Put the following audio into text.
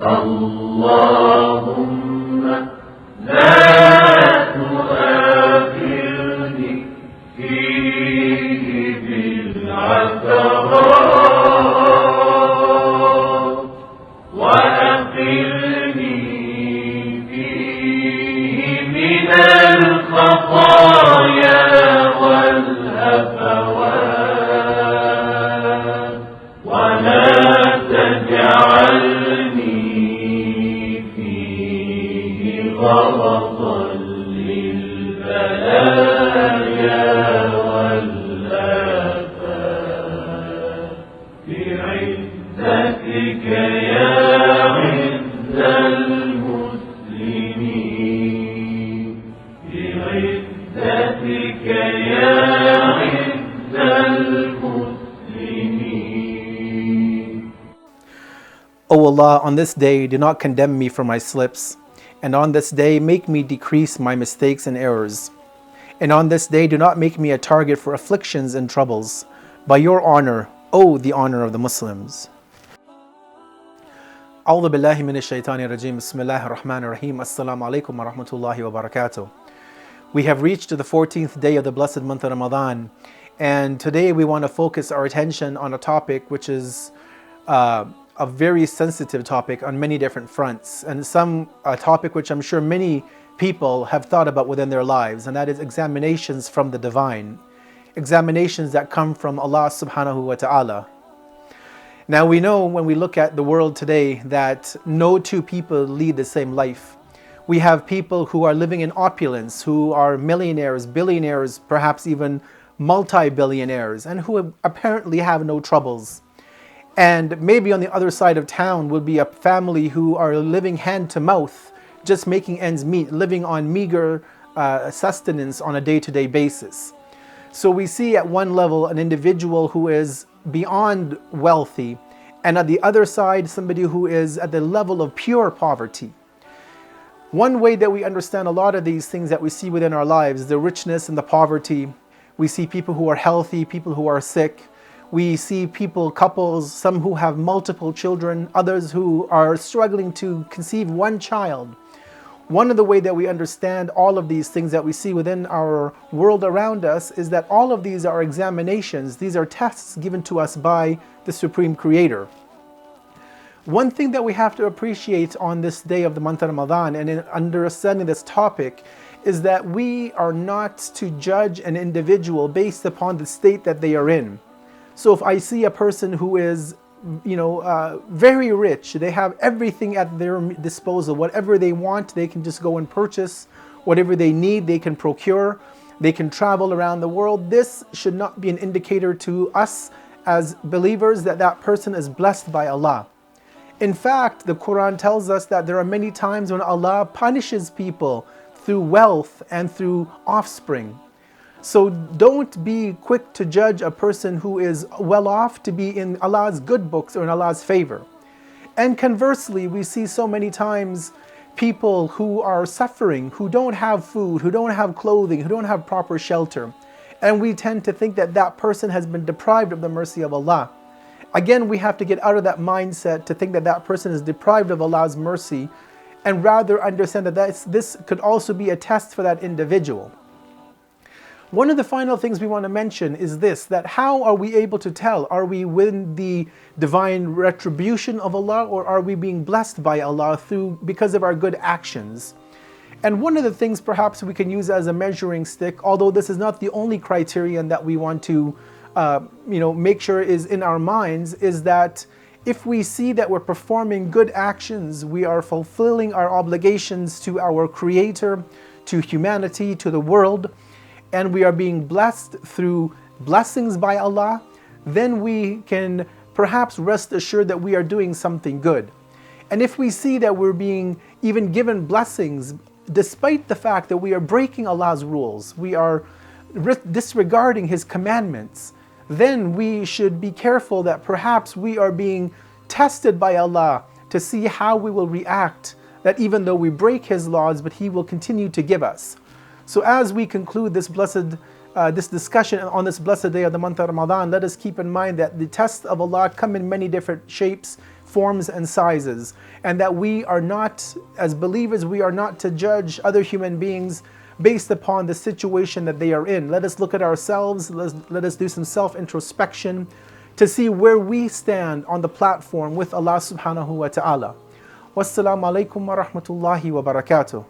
اللهم لا تؤاخذني فيه بالعثرات وأقلني فيه من الخطايا والهفوات ولا تجعلني فيه غلطا للبلايا والآفات بعزتك يا عز المسلمين بعزتك يا عز المسلمين. O Allah, on this day do not condemn me for my slips, and on this day make me decrease my mistakes and errors. And on this day do not make me a target for afflictions and troubles. By your honor, O the honor of the Muslims. A'udhu billahi minash shaitani rajim. Bismillahir Rahmanir Rahim. Assalamu alaikum wa rahmatullahi wa barakatuh. We have reached the 14th day of the blessed month of Ramadan, and today we want to focus our attention on a topic which is a very sensitive topic on many different fronts, and a topic which I'm sure many people have thought about within their lives, and that is examinations from the divine, examinations that come from Allah subhanahu wa ta'ala. Now we know when we look at the world today that no two people lead the same life. We have people who are living in opulence, who are millionaires, billionaires, perhaps even multi-billionaires, and who apparently have no troubles. And maybe on the other side of town will be a family who are living hand to mouth, just making ends meet, living on meager sustenance on a day-to-day basis. So we see at one level an individual who is beyond wealthy, and at the other side somebody who is at the level of pure poverty. One way that we understand a lot of these things that we see within our lives, the richness and the poverty, we see people who are healthy, people who are sick. We see people, couples, some who have multiple children, others who are struggling to conceive one child. One of the ways that we understand all of these things that we see within our world around us is that all of these are examinations. These are tests given to us by the Supreme Creator. One thing that we have to appreciate on this day of the month of Ramadan and in understanding this topic is that we are not to judge an individual based upon the state that they are in. So if I see a person who is, very rich, they have everything at their disposal, whatever they want, they can just go and purchase, whatever they need, they can procure, they can travel around the world. This should not be an indicator to us as believers that that person is blessed by Allah. In fact, the Quran tells us that there are many times when Allah punishes people through wealth and through offspring. So don't be quick to judge a person who is well off to be in Allah's good books or in Allah's favor. And conversely, we see so many times people who are suffering, who don't have food, who don't have clothing, who don't have proper shelter. And we tend to think that that person has been deprived of the mercy of Allah. Again, we have to get out of that mindset to think that that person is deprived of Allah's mercy, and rather understand that this could also be a test for that individual. One of the final things we want to mention is this, that how are we able to tell? Are we within the divine retribution of Allah, or are we being blessed by Allah because of our good actions? And one of the things perhaps we can use as a measuring stick, although this is not the only criterion that we want to make sure is in our minds, is that if we see that we're performing good actions, we are fulfilling our obligations to our Creator, to humanity, to the world, and we are being blessed through blessings by Allah, then we can perhaps rest assured that we are doing something good. And if we see that we're being even given blessings, despite the fact that we are breaking Allah's rules, we are disregarding His commandments, then we should be careful that perhaps we are being tested by Allah to see how we will react, that even though we break His laws, but He will continue to give us. So as we conclude this discussion on this blessed day of the month of Ramadan, let us keep in mind that the tests of Allah come in many different shapes, forms and sizes, and that we are not, as believers, we are not to judge other human beings based upon the situation that they are in. Let us look at ourselves, let us do some self-introspection to see where we stand on the platform with Allah subhanahu wa ta'ala. Wassalamu alaikum wa rahmatullahi wa barakatuh.